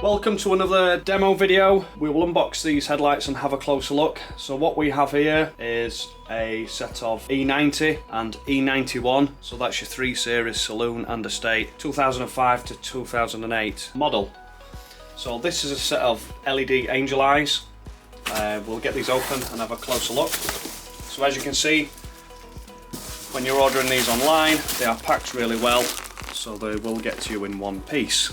Welcome to another demo video. We will unbox these headlights and have a closer look. So what we have here is a set of E90 and E91. So that's your 3 Series saloon and estate 2005 to 2008 model. So this is a set of LED angel eyes. We'll get these open and have a closer look. So as you can see, when you're ordering these online, they are packed really well, so they will get to you in one piece.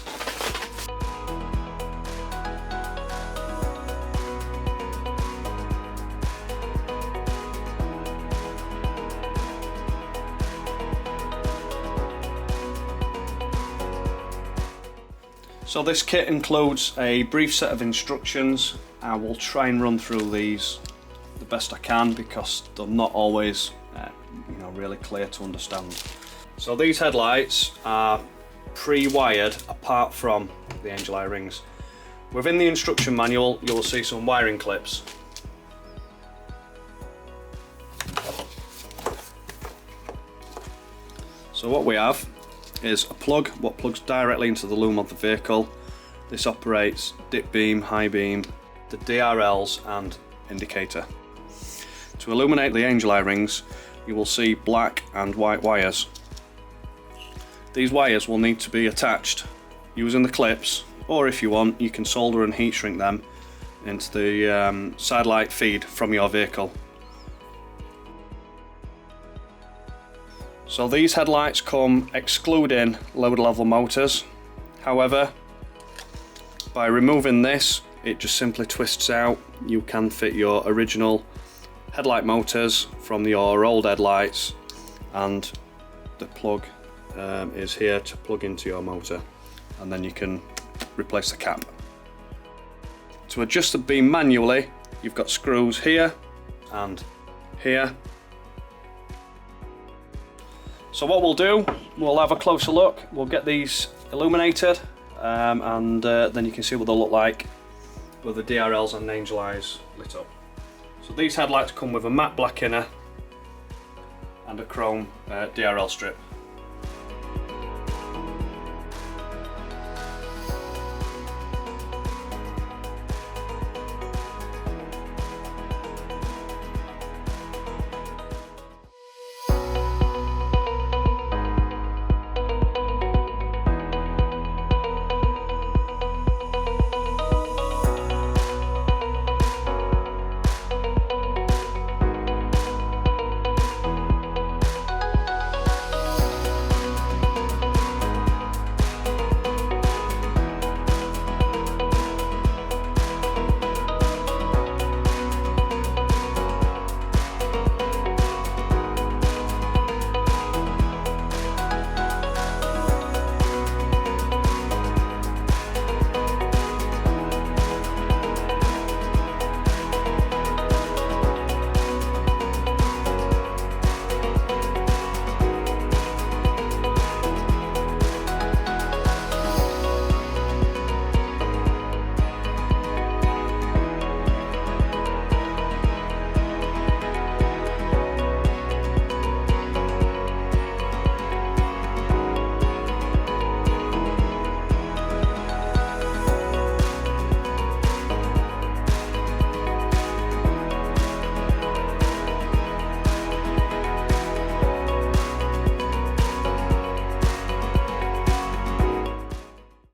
So this kit includes a brief set of instructions. I will try and run through these the best I can because they're not always really clear to understand. So these headlights are pre-wired apart from the angel eye rings. Within the instruction manual you will see some wiring clips. So what we have is a plug, what plugs directly into the loom of the vehicle. This operates dip beam, high beam, the DRLs and indicator. To illuminate the angel eye rings, you will see black and white wires. These wires will need to be attached using the clips, or if you want, you can solder and heat shrink them into the side light feed from your vehicle. So these headlights come excluding lower level motors. However, by removing this, it just simply twists out. You can fit your original headlight motors from your old headlights, and the plug is here to plug into your motor, and then you can replace the cap. To adjust the beam manually, you've got screws here and here. So what we'll do, we'll have a closer look, we'll get these illuminated, and then you can see what they'll look like with the DRLs and angel eyes lit up. So these headlights come with a matte black inner and a chrome DRL strip.